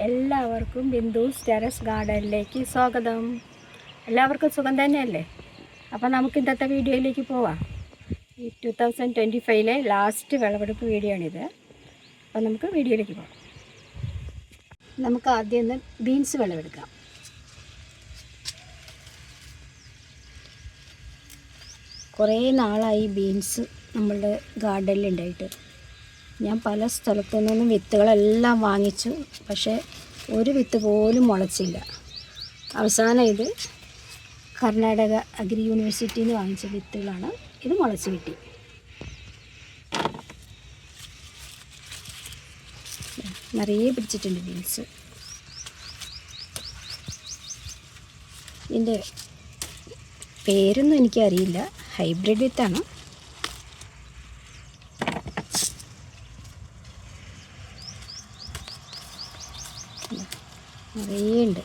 എല്ലാവർക്കും ബിന്ദുസ് ടെറസ് ഗാർഡനിലേക്ക് സ്വാഗതം. എല്ലാവർക്കും സുഖം തന്നെയല്ലേ? അപ്പോൾ നമുക്ക് ഇന്നത്തെ വീഡിയോയിലേക്ക് പോവാം. ഈ 2025 ലാസ്റ്റ് വിളവെടുപ്പ് വീഡിയോ ആണിത്. അപ്പോൾ നമുക്ക് വീഡിയോയിലേക്ക് പോകാം. നമുക്ക് ആദ്യം ബീൻസ് വിളവെടുക്കാം. കുറേ നാളായി ബീൻസ് നമ്മളുടെ ഗാർഡനിൽ ഉണ്ടായിട്ട്. ഞാൻ പല സ്ഥലത്തു നിന്നും വിത്തുകളെല്ലാം വാങ്ങിച്ചു, പക്ഷേ ഒരു വിത്ത് പോലും മുളച്ചില്ല. അവസാനം ഇത് കർണാടക അഗ്രി യൂണിവേഴ്സിറ്റിയിൽ നിന്ന് വാങ്ങിച്ച വിത്തുകളാണ്. ഇത് മുളച്ച് കിട്ടി. നിറയെ പിടിച്ചിട്ടുണ്ട് ബീൻസ്. ഇതിൻ്റെ പേരൊന്നും എനിക്കറിയില്ല. ഹൈബ്രിഡ് വിത്താണ്. നിറയെ ഉണ്ട്.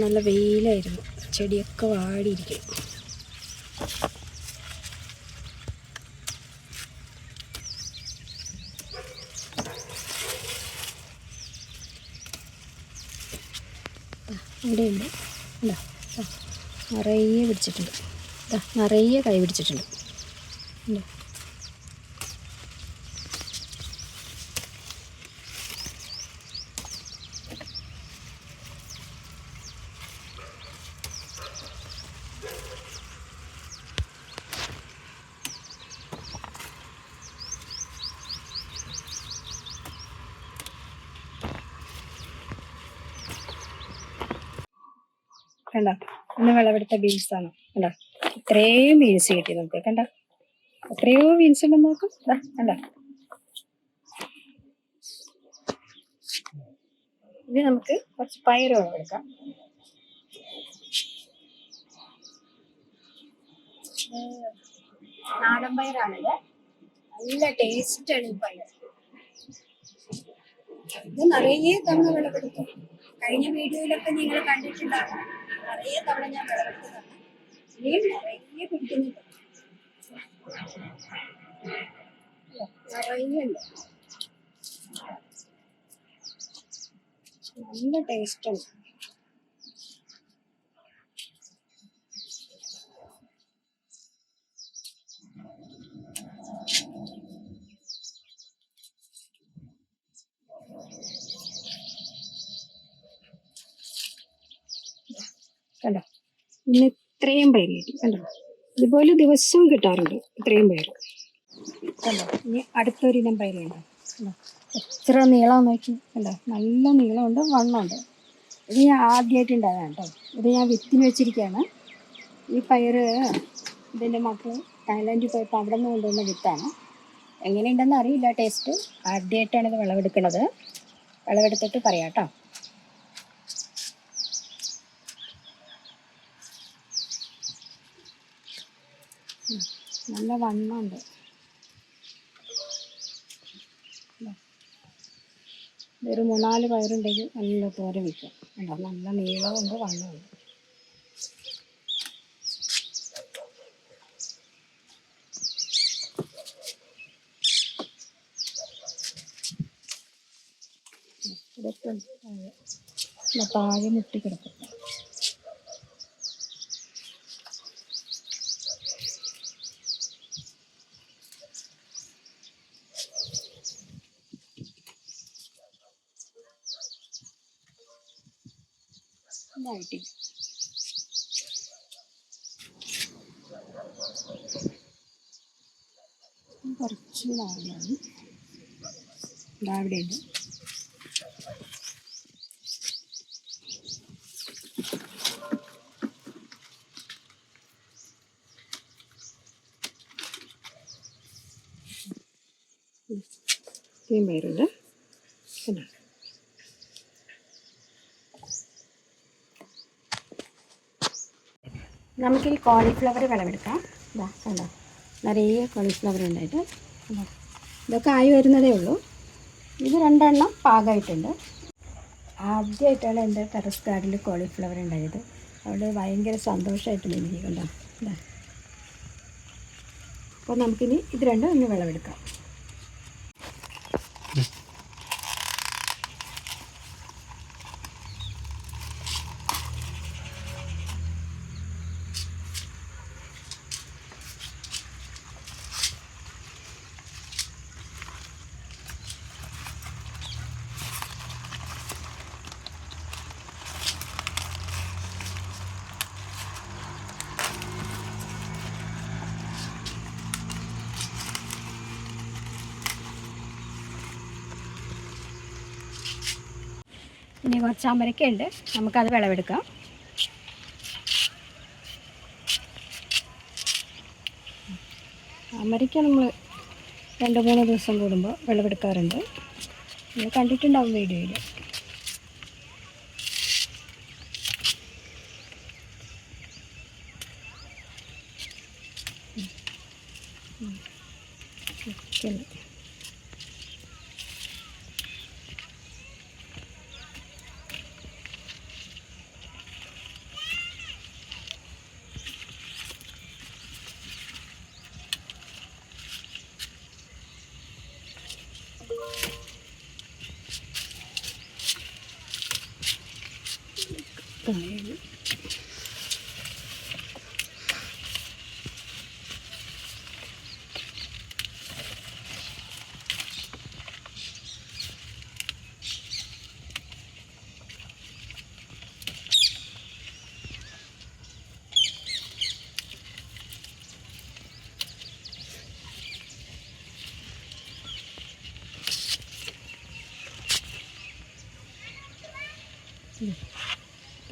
നല്ല വെയിലായിരുന്നു, ചെടിയൊക്കെ വാടിയിരിക്കും. ഇവിടെയുണ്ട്, നിറയെ പിടിച്ചിട്ടുണ്ട്. നിറയെ കൈ പിടിച്ചിട്ടുണ്ട്. കണ്ട, ഇന്ന് വിളവെടുത്ത ബീൻസാണ്. കണ്ട, ഇത്രയും ബീൻസ് കിട്ടി നമുക്ക്. കണ്ട, എത്രയോ ബീൻസ് ഉണ്ടെന്ന് നോക്കും. കണ്ട, ഇനി നമുക്ക് കുറച്ച് പയറ് വിളവെടുക്കാം. നാടൻ പയറാണിത്. നല്ല ടേസ്റ്റാണ് ഈ പയർ. ഇത് നിറയെ തവണ വിളവെടുത്തു. കഴിഞ്ഞ വീഡിയോയിലൊക്കെ നിങ്ങൾ കണ്ടിട്ടുണ്ടാകും. നിറയെ തവണ ഞാൻ വിളവെടുത്തതാണ്. ഇനിയും നിറയെ പിടിക്കുന്നുണ്ട്. നിറയുണ്ട്. നല്ല ടേസ്റ്റാണ്. കണ്ടോ, ഇന്ന് ഇത്രയും പയർ കിട്ടി. കണ്ടോ, ഇതുപോലെ ദിവസവും കിട്ടാറുണ്ട് ഇത്രയും പയർ. കണ്ടോ, ഇനി അടുത്തൊരിനം പയറുണ്ട്. കണ്ടോ, എത്ര നീളം നോക്കി. കണ്ടോ, നല്ല നീളമുണ്ട്, വണ്ണമുണ്ട്. ഇത് ഞാൻ ആദ്യമായിട്ട് ഉണ്ടായതാണ് കേട്ടോ. ഇത് ഞാൻ വിത്തിന് വെച്ചിരിക്കുകയാണ്. ഈ പയർ ഇതിൻ്റെ മക്കൾ തായ്ലാൻഡിൽ പോയപ്പോൾ അവിടെ നിന്ന് കൊണ്ടുവന്ന വിത്താണ്. എങ്ങനെയുണ്ടെന്ന് അറിയില്ല ടേസ്റ്റ്. ആദ്യമായിട്ടാണ് ഇത് വിളവെടുക്കുന്നത്. വിളവെടുത്തിട്ട് പറയാം കേട്ടോ. നല്ല വണ്ണമുണ്ട്. ഒരു 3-4 പയറുണ്ടെങ്കിൽ നല്ല തോര വയ്ക്കും. കണ്ടോ, നല്ല നീളമുണ്ട്, വണ്ണമുണ്ട്. ഇതൊക്കെ താഴെ മുട്ടി കിടക്കും. ഇതായിട്ടില്ല. കുറച്ച് താഴെയാണ്. ഇതാ അവിടെയുണ്ട്. ഇത്രയും പയറുണ്ട്. കണ്ടോ? നമുക്കിനി കോളിഫ്ലവർ വിളവെടുക്കാം. ഇതാ കണ്ടോ, നിറയെ കോളിഫ്ലവർ ഉണ്ടായിട്ട്. കണ്ടോ, ഇതൊക്കെ ആയി വരുന്നതേ ഉള്ളൂ. ഇത് 2 എണ്ണം പാകമായിട്ടുണ്ട്. ആദ്യമായിട്ടാണ് എൻ്റെ ടെറസ് ഗാർഡനിൽ കോളിഫ്ലവർ ഉണ്ടായത്. അവിടെ ഭയങ്കര സന്തോഷമായിട്ടുണ്ട് എനിക്ക്. കണ്ടോ, ഇതാ. അപ്പോൾ നമുക്കിനി ഇത് 2 ഒന്ന് വിളവെടുക്കാം. ഇനി കുറച്ച് അമരക്കയുണ്ട്, നമുക്കത് വിളവെടുക്കാം. അമരക്ക നമ്മൾ 2-3 ദിവസം കൂടുമ്പോൾ വിളവെടുക്കാറുണ്ട്. നിങ്ങൾ കണ്ടിട്ടുണ്ടാവും വീഡിയോയിൽ. ഓക്കെ. താഴെ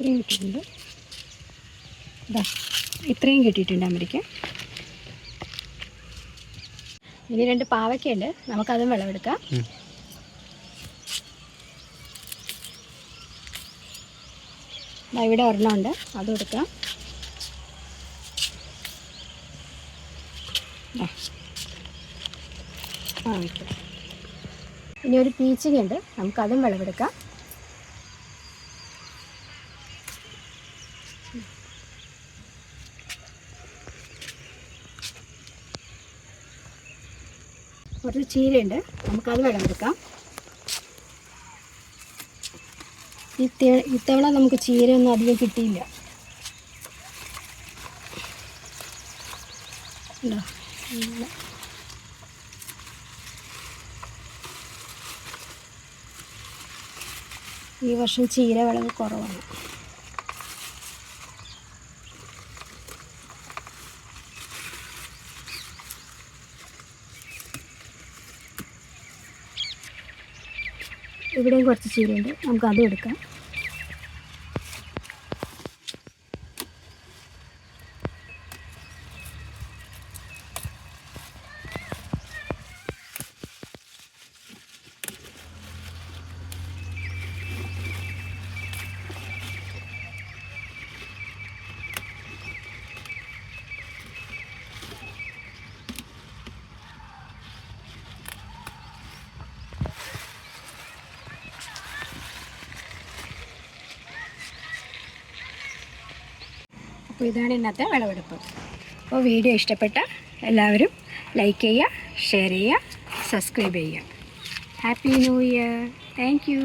ഇത്രയും കിട്ടിയിട്ടുണ്ട്. ഇതാ ഇത്രയും കിട്ടിയിട്ടുണ്ട് അമരിക്ക. ഇനി 2 പാവയ്ക്കുണ്ട്, നമുക്കതും വിളവെടുക്കാം. ഇവിടെ ഒരെണ്ണമുണ്ട്, അതും എടുക്കാം. പാവയ്ക്ക. ഇനി ഒരു പീച്ചിങ്ങയുണ്ട്, നമുക്കതും വിളവെടുക്കാം. കുറച്ച് ചീരയുണ്ട്, നമുക്കത് വിളവെടുക്കാം. ഇത്തവണ നമുക്ക് ചീരയൊന്നും അധികം കിട്ടിയില്ല. ഈ വർഷം ചീര വിളവ് കുറവാണ്. ഇവിടെയും കുറച്ച് ചീരയുണ്ട്, നമുക്കതും എടുക്കാം. അപ്പോൾ ഇതാണ് ഇന്നത്തെ വിളവെടുപ്പ്. അപ്പോൾ വീഡിയോ ഇഷ്ടപ്പെട്ട എല്ലാവരും ലൈക്ക് ചെയ്യുക, ഷെയർ ചെയ്യുക, സബ്സ്ക്രൈബ് ചെയ്യുക. Happy new year. Thank you.